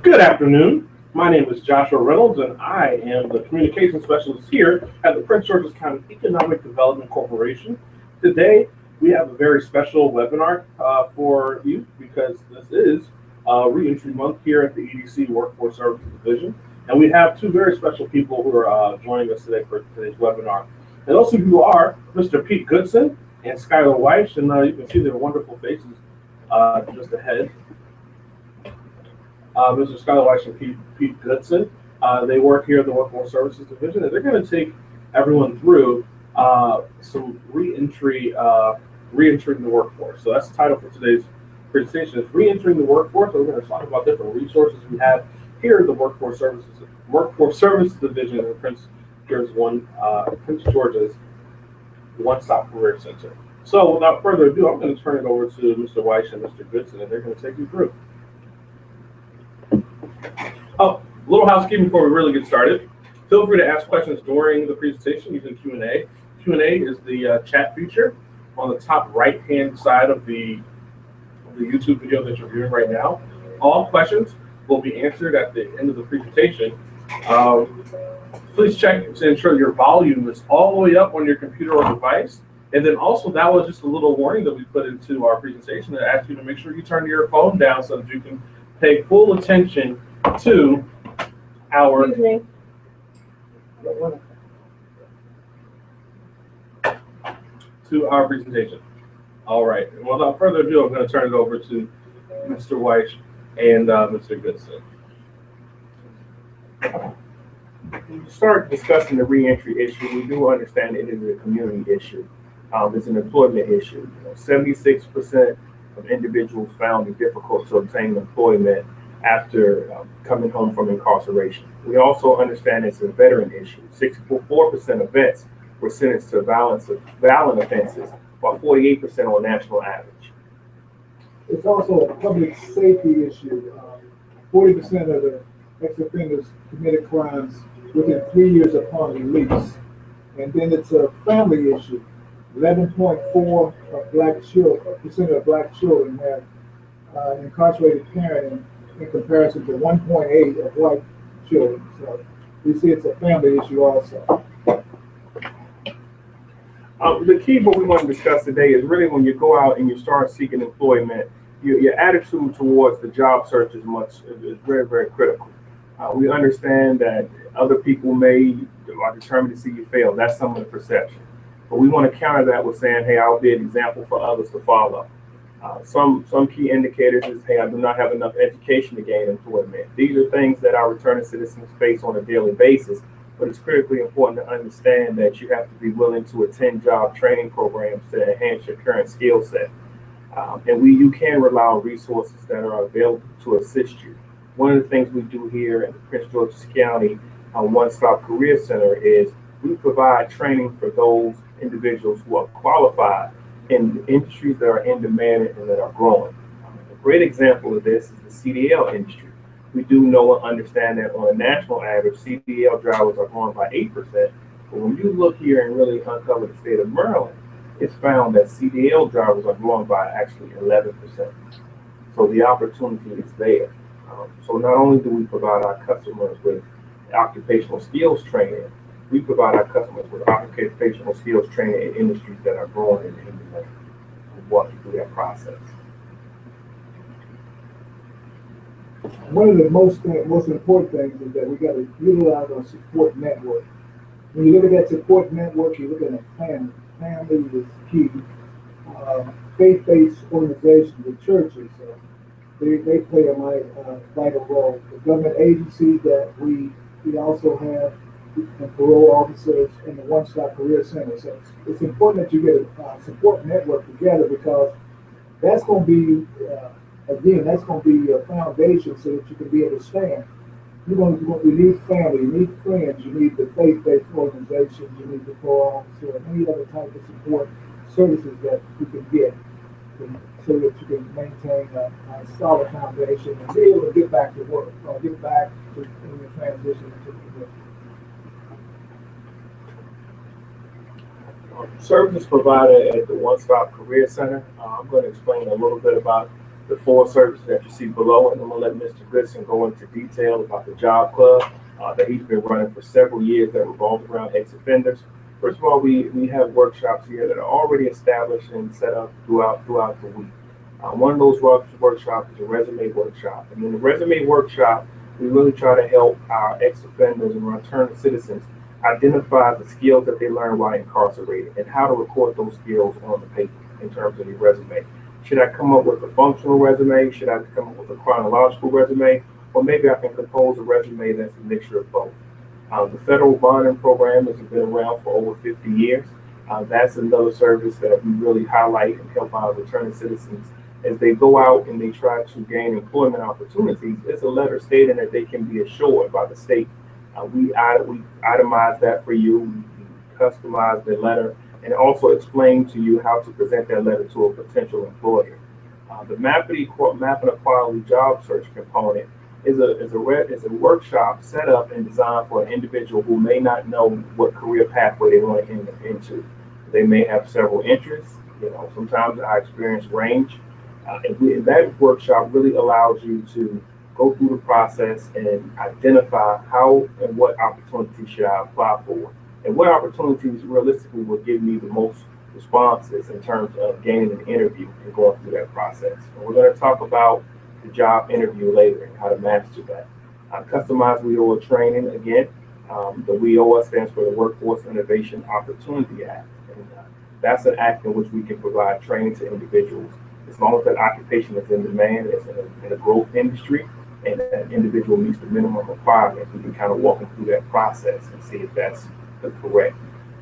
Good afternoon. My name is Joshua Reynolds, and I am the communication specialist here at the Prince George's County Economic Development Corporation. Today, we have a very special webinar for you because this is Reentry Month here at the EDC Workforce Services Division, and we have two very special people who are joining us today for today's webinar. And those of you who are Mr. Pete Goodson and Skylar Wyche, and you can see their wonderful faces just ahead. Mr. Skylar Wyche and Pete Goodson. They work here at the Workforce Services Division, and they're going to take everyone through some reentering the workforce. So that's the title for today's presentation: is reentering the workforce. So we're going to talk about different resources we have here at the Workforce Services Division in Prince George's One-Stop Career Center. So without further ado, I'm going to turn it over to Mr. Wyche and Mr. Goodson, and they're going to take you through. Oh, a little housekeeping before we really get started. Feel free to ask questions during the presentation using Q&A. Q&A is the chat feature on the top right-hand side of the YouTube video that you're viewing right now. All questions will be answered at the end of the presentation. Please check to ensure your volume is all the way up on your computer or device. And then also, that was just a little warning that we put into our presentation that asks you to make sure you turn your phone down so that you can pay full attention to our presentation. All right. Without further ado, I'm going to turn it over to Mr. Wyche and Mr. Goodson. When we start discussing the reentry issue, we do understand it is a community issue. It's an employment issue. 76% of individuals found it difficult to obtain employment after coming home from incarceration. We also understand it's a veteran issue. 64% of vets were sentenced to violent offenses, while 48% on national average. It's also a public safety issue. 40% of the ex-offenders committed crimes within 3 years upon release. And then it's a family issue. 11.4% of black children have an incarcerated parent in comparison to 1.8% of white children. So we see it's a family issue also. The key what we want to discuss today is really when you go out and you start seeking employment, your attitude towards the job search is very, very critical. We understand that other people are determined to see you fail. That's some of the perception. But we want to counter that with saying, hey, I'll be an example for others to follow. Some key indicators is, hey, I do not have enough education to gain employment. These are things that our returning citizens face on a daily basis, but it's critically important to understand that you have to be willing to attend job training programs to enhance your current skill set. And you can rely on resources that are available to assist you. One of the things we do here at the Prince George's County One-Stop Career Center is we provide training for those individuals who are qualified in industries that are in demand and that are growing. A great example of this is the CDL industry. We do know and understand that on a national average, CDL drivers are growing by 8%. But when you look here and really uncover the state of Maryland, it's found that CDL drivers are growing by actually 11%. So the opportunity is there. So not only do we provide our customers with occupational skills training, we provide our customers with occupational skills training in industries that are growing in demand. We'll walk you through that process. One of the most important things is that we got to utilize our support network. When you look at that support network, you look at a family. Family is key. Faith-based organizations, the churches, they play a vital role. The government agencies that we also have, and parole officers in the One-Stop Career Center. So it's important that you get a support network together because that's going to be, that's going to be your foundation so that you can be able to stand. You need family, you need friends, you need the faith-based organizations, you need the parole officer, and any other type of support services that you can get so that you can maintain a solid foundation and be able to get back to work or get back to your transition into the work. Services provided at the One-Stop Career Center. I'm going to explain a little bit about the 4 services that you see below, and I'm gonna let Mr. Goodson go into detail about the job club that he's been running for several years that revolves around ex-offenders. First of all, we have workshops here that are already established and set up throughout the week. One of those workshops is a resume workshop, and in the resume workshop, we really try to help our ex-offenders and returning citizens identify the skills that they learn while incarcerated and how to record those skills on the paper in terms of your resume. Should I come up with a functional resume? Should I come up with a chronological resume? Or maybe I can compose a resume that's a mixture of both. The federal bonding program has been around for over 50 years. That's another service that we really highlight and help our returning citizens as they go out and they try to gain employment opportunities. It's a letter stating that they can be assured by the state. We itemize that for you, we customize the letter, and also explain to you how to present that letter to a potential employer. The mapping a quality job search component is a workshop set up and designed for an individual who may not know what career pathway they want to enter into. They may have several interests. Sometimes our experience range. And that workshop really allows you to go through the process and identify how and what opportunities should I apply for, and what opportunities realistically will give me the most responses in terms of gaining an interview and going through that process. And we're going to talk about the job interview later and how to master that. Customized WIOA training, again, the WIOA stands for the Workforce Innovation Opportunity Act. And that's an act in which we can provide training to individuals as long as that occupation is in demand, it's in a growth industry, and that individual meets the minimum requirements. We can kind of walk them through that process and see if that's the correct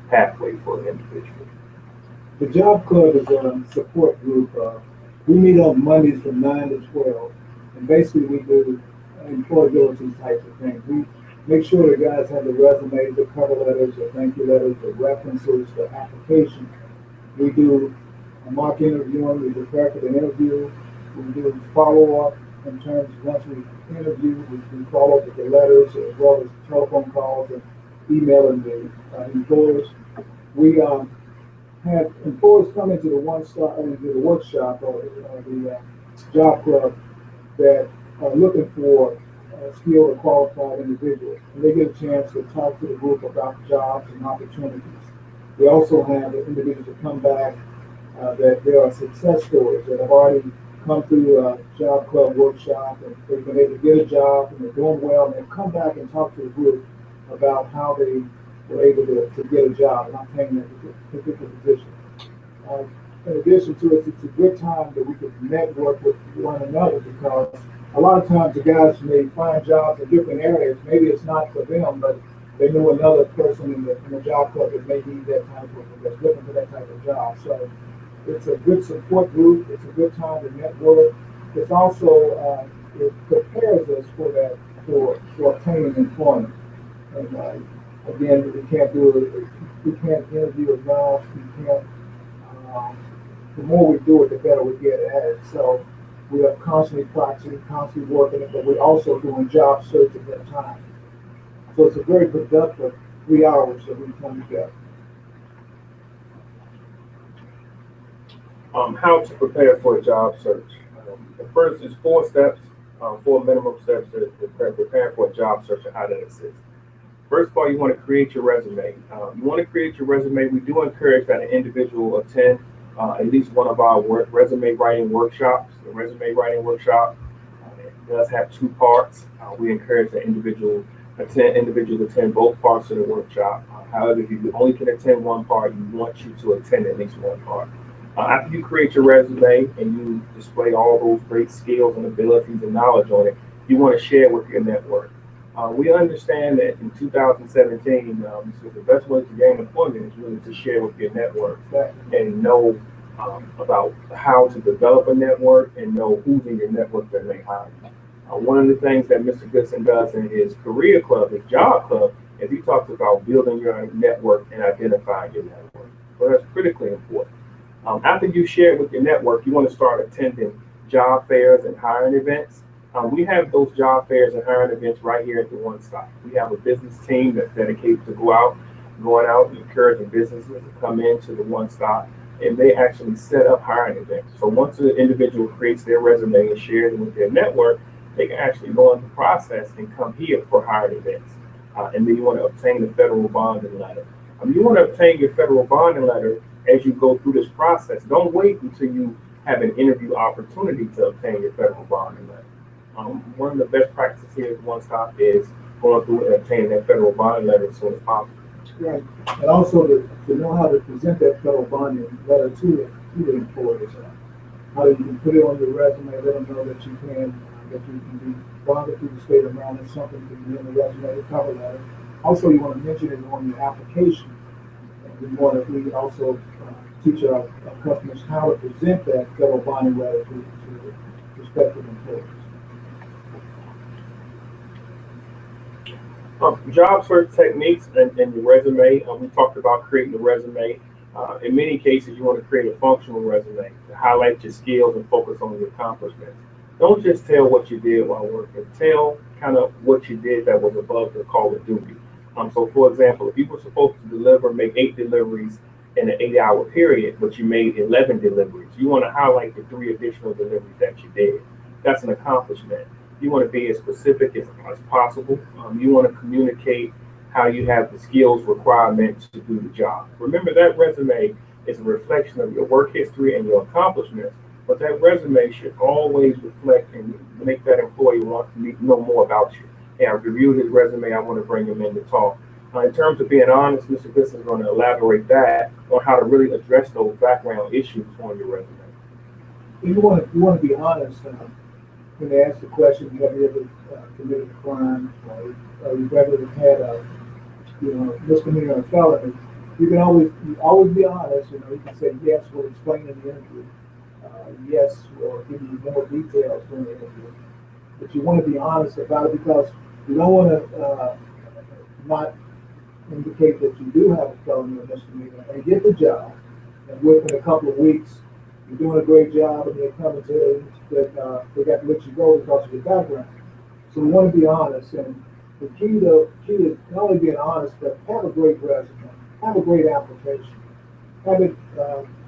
pathway for an individual. The Job Club is a support group. We meet on Mondays from 9 to 12, and basically we do employability types of things. We make sure the guys have the resumes, the cover letters, the thank you letters, the references, the application. We do a mock interviewing, we prepare for the interview, we do follow-up in terms of once we interview, we follow up with the letters as well as telephone calls and emailing the employers. We have employers come into the workshop or the job club that are looking for skilled or qualified individuals, and they get a chance to talk to the group about jobs and opportunities. We also have individuals that come back that there are success stories that have already come through a job club workshop and they've been able to get a job and they're doing well, and they've come back and talk to the group about how they were able to get a job and obtain that particular position. In addition to it, it's a good time that we can network with one another, because a lot of times the guys may find jobs in different areas. Maybe it's not for them, but they know another person in the job club that may need that type of, that's looking for that type of job. So it's a good support group. It's a good time to network. It's also, it prepares us for that, for obtaining employment. And again, we can't interview enough. We can't, the more we do it, the better we get at it. So we are constantly practicing, constantly working it, but we're also doing job search at that time. So it's a very productive 3 hours that we come together. How to prepare for a job search. The first is 4 steps, 4 minimum steps to prepare for a job search and how that assists. First of all, you want to create your resume. You want to create your resume. We do encourage that an individual attend at least one of our resume writing workshops. The resume writing workshop does have 2 parts. We encourage that individuals attend both parts of the workshop. However, if you only can attend one part, we want you to attend at least one part. After you create your resume and you display all those great skills and abilities and knowledge on it, you want to share with your network. We understand that in 2017, so the best way to gain employment is really to share with your network and know about how to develop a network and know who's in your network that may hire you. One of the things that Mr. Goodson does in his career club, his job club, is he talks about building your network and identifying your network. So that's critically important. After you share it with your network, you want to start attending job fairs and hiring events. We have those job fairs and hiring events right here at the One Stop. We have a business team that's dedicated to going out and encouraging businesses to come into the One Stop. and they actually set up hiring events. So once an individual creates their resume and shares it with their network, they can actually go into the process and come here for hiring events. And then you want to obtain the federal bonding letter. You want to obtain your federal bonding letter as you go through this process. Don't wait until you have an interview opportunity to obtain your federal bonding letter. One of the best practices here at One Stop is going through and obtaining that federal bonding letter as soon as possible. Right, and also to know how to present that federal bonding letter to the employers. How you can put it on your resume, let them know that you can be bonded through the state of Maryland, something can be in the resume, the cover letter. Also, you want to mention it on your application. And we can also teach our customers how to present that federal bonding letter to prospective employers. Job search techniques and your resume. We talked about creating a resume. In many cases, you want to create a functional resume to highlight your skills and focus on your accomplishments. Don't just tell what you did while working. Tell kind of what you did that was above the call of duty. So, for example, if you were supposed to make 8 deliveries in an 8-hour period, but you made 11 deliveries, you want to highlight the 3 additional deliveries that you did. That's an accomplishment. You want to be as specific as possible. You want to communicate how you have the skills requirements to do the job. Remember, that resume is a reflection of your work history and your accomplishments, but that resume should always reflect and make that employee want to know more about you. Hey, I've reviewed his resume. I want to bring him in to talk. In terms of being honest, Mr. Goodson is going to elaborate that on how to really address those background issues on your resume. You want to be honest. When they ask the question, have you ever committed a crime, or you've ever had a misdemeanor or felony, you can always be honest. You can say yes, we'll explain in the interview. Yes, we'll give you more details during the interview. But you want to be honest about it because you don't want to not indicate that you do have a felony or misdemeanor and get the job, and within a couple of weeks you're doing a great job, and they're coming to you that they got to let you go because of your background. So we want to be honest, and the key is not only being honest, but have a great resume, have a great application, have it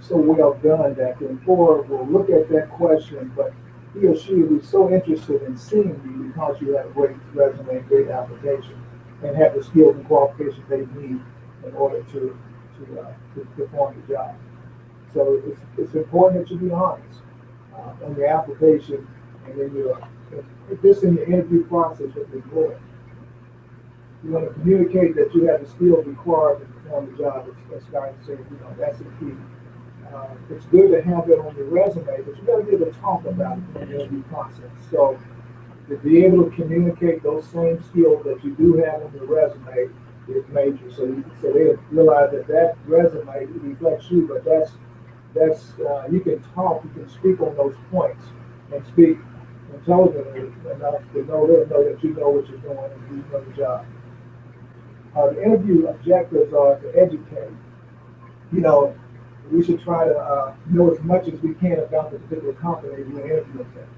so well done that the employer will look at that question, but he or she will be so interested in seeing you because you have a great resume, great application, and have the skills and qualifications they need in order to perform the job. So it's important that you be honest on your application, and then just in your interview process with the employer. You want to communicate that you have the skills required to perform the job. As Skylar said, that's the key. It's good to have that on your resume, but you got to be able to talk about it in the interview process. So to be able to communicate those same skills that you do have on your resume is major. So they realize that resume reflects you, but that's you can talk, you can speak on those points and speak intelligently enough to know that you know what you're doing and you know the job. The interview objectives are to educate. We should try to know as much as we can about the particular company we're interviewing them.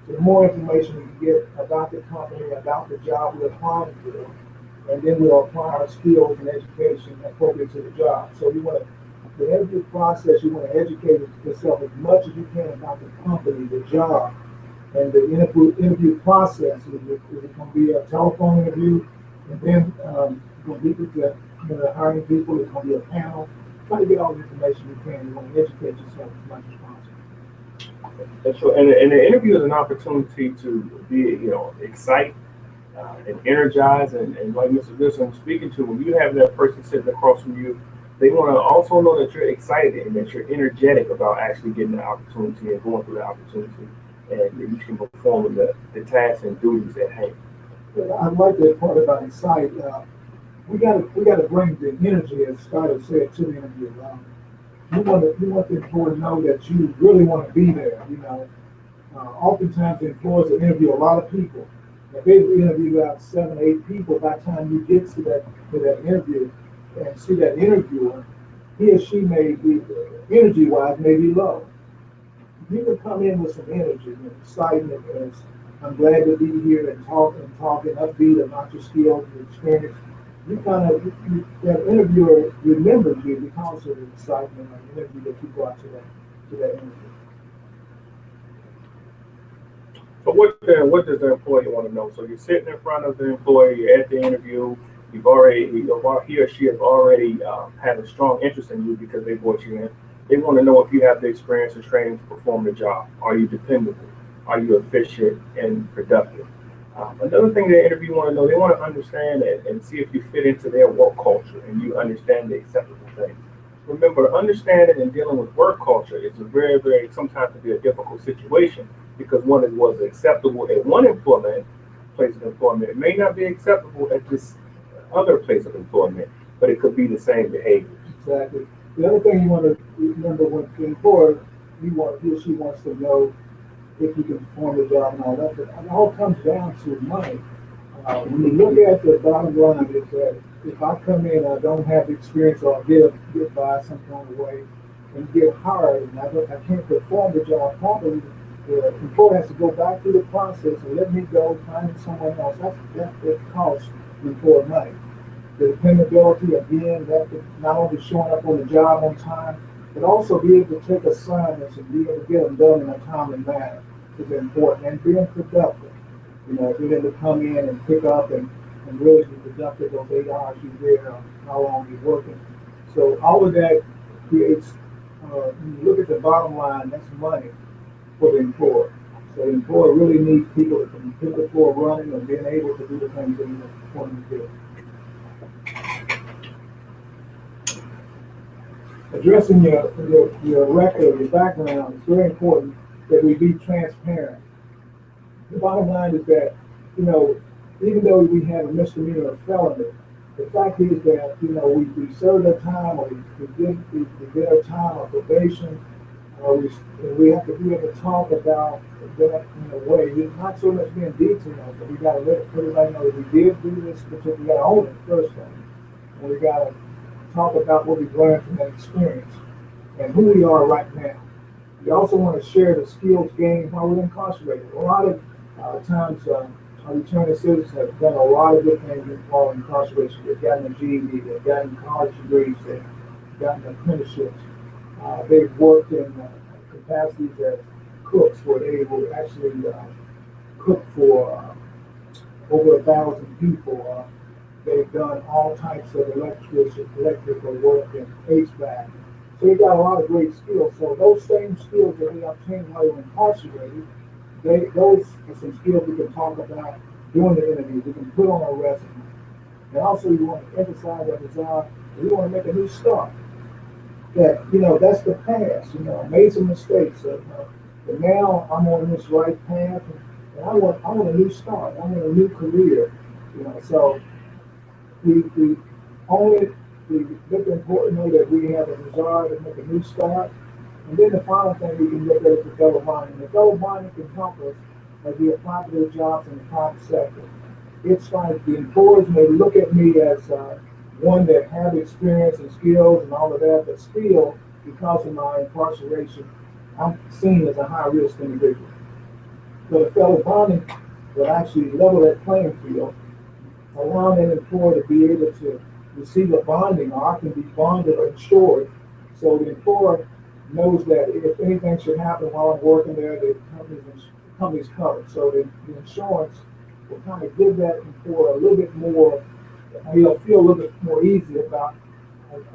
So the more information we can get about the company, about the job we're applying for, and then we'll apply our skills and education appropriate to the job. So the interview process, you want to educate yourself as much as you can about the company, the job, and the interview process. Is it going to be a telephone interview, and then going to be with the hiring people? It's going to be a panel. Try to get all the information you can. You want to educate yourself as much as possible. That's true. And the interview is an opportunity to be, excite and energize, and like Mr. Goodson speaking to, when you have that person sitting across from you, they want to also know that you're excited and that you're energetic about actually getting the opportunity and going through the opportunity, and that you can perform the tasks and duties at hand. I like that part about excite. We got to bring the energy, as Skylar said, to the interview. You want the employer to know that you really want to be there. Oftentimes the employers will interview a lot of people. If they interview about 7 or 8 people, by the time you get to that interview and see that interviewer, he or she may be energy-wise may be low. You can come in with some energy and excitement, and I'm glad to be here and talking upbeat about your skills and experience. that interviewer remembers you because of the excitement of the interview that you brought to that interview. So what does the employee want to know? So you're sitting in front of the employee, you're at the interview, he or she has already had a strong interest in you because they brought you in. They want to know if you have the experience and training to perform the job. Are you dependable? Are you efficient and productive? Another thing the interview want to know, they want to understand and see if you fit into their work culture and you understand the acceptable things. Remember, understanding and dealing with work culture is a very, very, sometimes to be a difficult situation because one is was acceptable at one place of employment. It may not be acceptable at this other place of employment, but it could be the same behavior. Exactly. The other thing you want to remember when the employer, he or she wants to know if you can perform the job and all that. But it all comes down to money. When you look at the bottom line, is that if I come in and I don't have the experience or I get by some kind of way and get hired and I can't perform the job properly, the employer has to go back through the process and let me go find someone else. That costs the employer money. The dependability, again, that not only showing up on the job on time, but also be able to take assignments and be able to get them done in a timely manner is important. And being productive, being able to come in and pick up and really be productive those 8 hours you're there, how long you're working. So all of that creates, when you look at the bottom line, that's money for the employer. So the employer really needs people that can hit the floor running and being able to do the things that you want them to do. Addressing your record, your background, it's very important that we be transparent. The bottom line is that, even though we have a misdemeanor or felony, the fact is that, we served our time or we did our time of probation, we have to be able to talk about that in a way. It's not so much being detailed, but we got to let everybody know that we did do this, but we got to own it first thing. And we got to talk about what we've learned from that experience and who we are right now. We also want to share the skills gained while we're incarcerated. A lot of times, our returning citizens have done a lot of good things while incarceration. They've gotten a GED, they've gotten college degrees, they've gotten apprenticeships. They've worked in capacities as cooks where they will actually cook for over 1,000 people. They've done all types of electrical work and HVAC. So they got a lot of great skills. So those same skills that we obtained while we were incarcerated, those are some skills we can talk about during the interview. We can put on our resume. And also we want to emphasize our desire, we want to make a new start. That, that's the past, I made some mistakes. But now I'm on this right path and I want a new start. I want a new career. So we own it. We make it important know that we have a desire to make a new start. And then the final thing we can look at is the fellow bonding. The fellow bonding can help us as we apply for those jobs in the private sector. It's like the employers may look at me as one that have experience and skills and all of that, but still, because of my incarceration, I'm seen as a high-risk individual. So the fellow bonding will actually level that playing field, allow that employer to be able to receive a bonding, or I can be bonded or insured. So the employer knows that if anything should happen while I'm working there, the company's covered. So the insurance will kind of give that employer a little bit more, he'll feel a little bit more easy about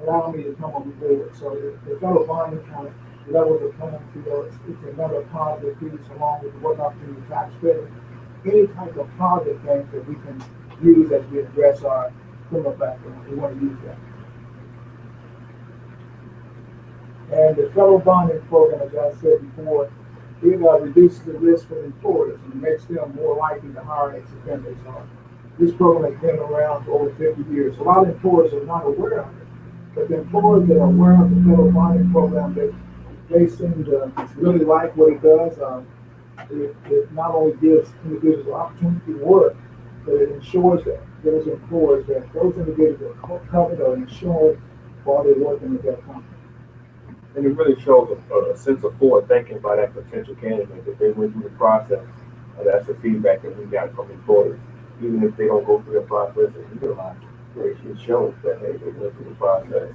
allowing me to come on board. So the fellow bonding kind of levels the playing field. It's another positive piece along with the work opportunity tax credit. Any type of positive things that we can use as we address our criminal background. We want to use that. And the fellow bonding program, as I said before, it reduces the risk for employers and makes them more likely to hire ex-offenders. This program has been around for over 50 years. A lot of employers are not aware of it, but the employers that are aware of the fellow bonding program, they seem to really like what it does. It not only gives individuals the opportunity to work, but it ensures that those employers, that those individuals are covered or insured while they're working with that company. And it really shows a sense of forward thinking by that potential candidate that they went through the process. That's the feedback that we got from employers. Even if they don't go through the process and utilize it, where it shows that hey, they went through the process,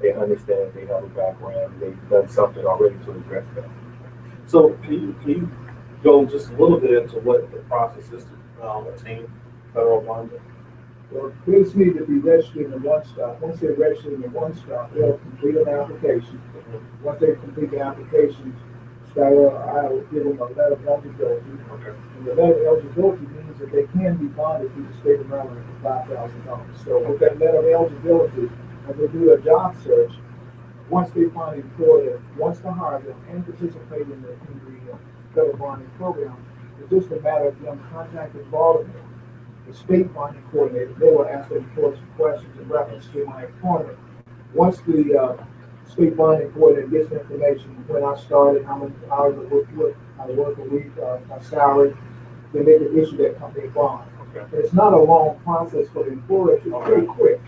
they understand, they have a background, they've done something already to address that. So can you go just a little bit into what the process is to obtain federal bond? Well, kids need to be registered in one stop. Once they're registered in one stop, they'll complete an application. Once they complete the application, Skylar, I will give them a letter of eligibility. Okay. And the letter of eligibility means that they can be bonded through the state of Maryland for $5,000. So with that letter of eligibility, when they do a job search, once they find an employer wants to hire them and participate in the federal bonding program, it's just a matter of them contacting Baltimore, the state bonding coordinator. They will ask the employer some questions in reference to my employment. Once the state bonding coordinator gets the information, when I started, how many hours I work a week, my salary, then they can issue that company bond. Okay. It's not a long process for the employer. It's pretty quick.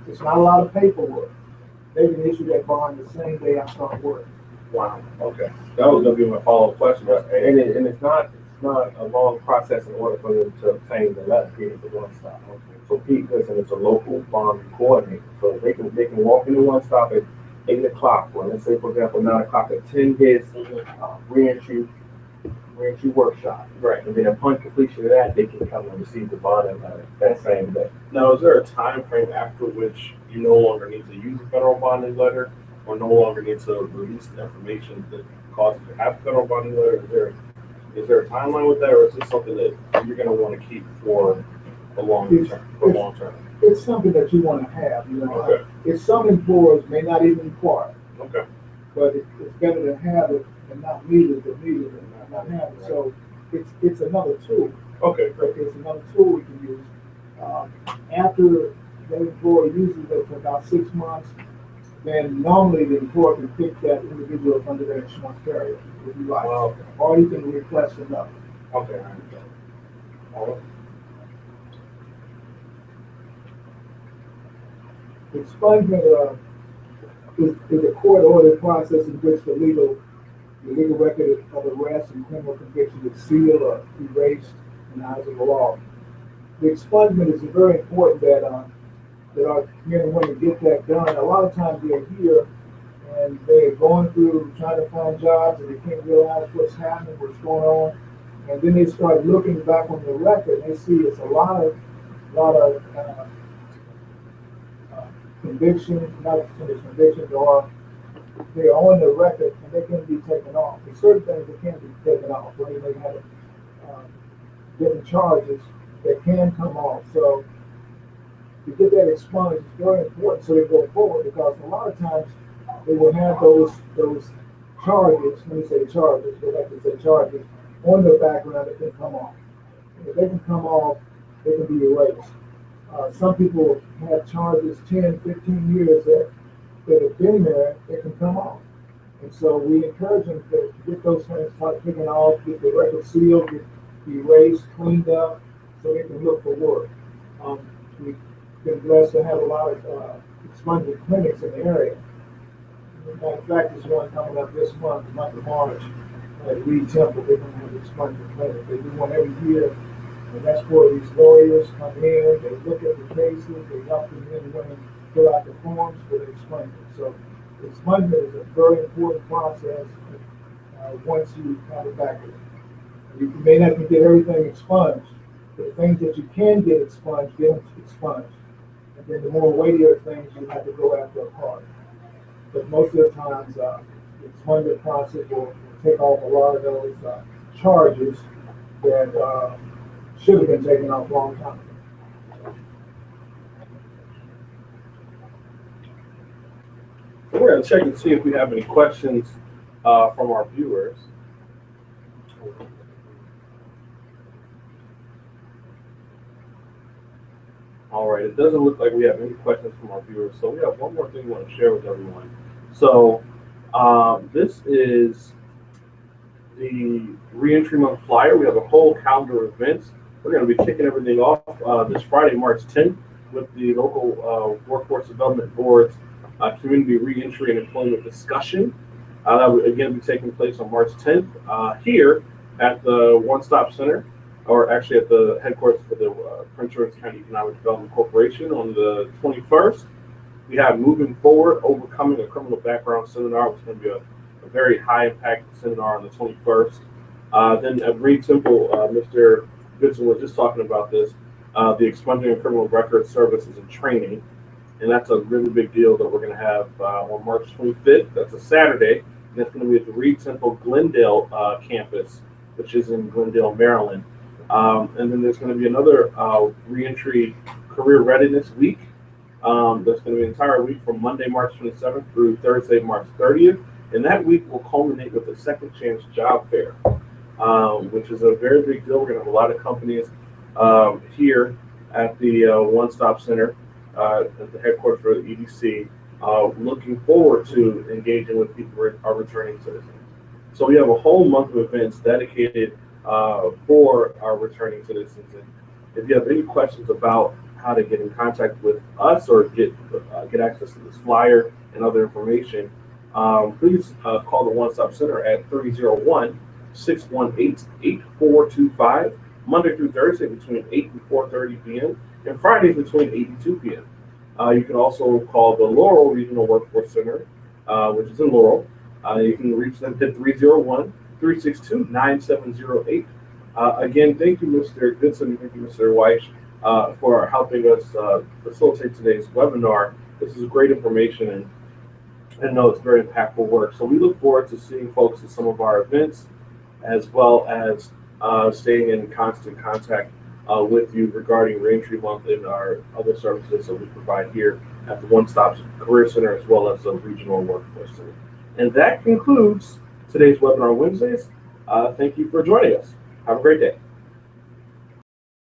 It's not a lot of paperwork. They can issue that bond the same day I start work. Wow. Okay. That was gonna be my follow-up question. And it's not a long process in order for them to obtain the letter. It's a one stop. Okay. So Pete, listen, it's a local bond coordinator. So they can walk into one stop at 8 o'clock, or let's say for example 9 o'clock at 10 his reentry workshop. Right. And then upon completion of that, they can come and receive the bond letter that same day. Now, is there a time frame after which you no longer need to use a federal bonding letter, or no longer need to release the information that causes you to have a federal bonding letter? Is there a timeline with that, or is this something that you're going to want to keep for a long term? It's something that you want to have. You know, Okay. It's some employers may not even require, Okay. but it's better to have it and not need it than need it and not have it. So it's another tool. Okay. But it's another tool we can use. After the employer uses it for about 6 months, then normally the employer can pick that individual up under their insurance carrier if you like. Wow. Or you can request another. Okay. I understand. All right. Expungement is a court-ordered process in which the legal record of arrest and criminal conviction is sealed or erased in the eyes of the law. The expungement is very important that our men and women get that done. A lot of times they're here and they're going through trying to find jobs and they can't realize what's happening, what's going on, and then they start looking back on the record and they see it's a lot of convictions, not convictions, or they're on the record and they can be taken off. There's certain things that can't be taken off, where they may have different charges that can come off. So to get that expunged is very important so they go forward, because a lot of times they will have those charges, let me say charges, they like to say charges, on their background that can come off. And if they can come off, they can be erased. Some people have charges 10, 15 years that have been there, they can come off. And so we encourage them to get those things start taken off, get the record sealed, get erased, cleaned up, so they can look for work. We've been blessed to have a lot of expungement clinics in the area. As a matter of fact, there's one coming up this month, the month of March, at Reed Temple. They're going to have an expungement clinic. They do one every year. And that's where these lawyers come in, they look at the cases, they help the men and women fill out the forms for the expungement. So expungement is a very important process once you have it back. You may not get everything expunged, but the things that you can get expunged, get them expunged. And then the more weightier things, you have to go after apart. But most of the times, the expungement process will take off a lot of those charges that should have been taken off a long time ago. So we're going to check and see if we have any questions from our viewers. All right, it doesn't look like we have any questions from our viewers. So we have one more thing we want to share with everyone. So this is the reentry month flyer. We have a whole calendar of events. We're going to be kicking everything off this Friday, March 10th, with the local Workforce Development Board's Community Reentry and Employment Discussion. That will again be taking place on March 10th here at the One Stop Center. or actually at the headquarters for the Prince George's County Economic Development Corporation on the 21st. We have Moving Forward, Overcoming a Criminal Background Seminar, which is going to be a very high-impact seminar on the 21st. Then at Reed Temple, Mr. Goodson was just talking about this, the Expunging of Criminal Record Services and Training. And that's a really big deal that we're going to have on March 25th. That's a Saturday. And that's going to be at the Reed Temple Glendale campus, which is in Glendale, Maryland. And then there's going to be another reentry career readiness week. That's going to be an entire week from Monday, March 27th through Thursday, March 30th. And that week will culminate with the Second Chance Job Fair, which is a very big deal. We're going to have a lot of companies here at the One Stop Center at the headquarters for the EDC, looking forward to engaging with people who are returning citizens. So we have a whole month of events dedicated for our returning citizens. And if you have any questions about how to get in contact with us or get access to this flyer and other information, please call the One Stop Center at 301-618-8425, Monday through Thursday between 8 and 4:30 p.m. and Fridays between 8 and 2 p.m. You can also call the Laurel Regional Workforce Center, which is in Laurel. You can reach them at 301-362-9708. Again, thank you, Mr. Goodson, thank you, Mr. Wyche, for helping us facilitate today's webinar. This is great information, and I know it's very impactful work. So we look forward to seeing folks at some of our events, as well as staying in constant contact with you regarding Reentry Month and our other services that we provide here at the One Stop Career Center, as well as the Regional Workforce Center. And that concludes today's webinar Wednesdays. Thank you for joining us. Have a great day.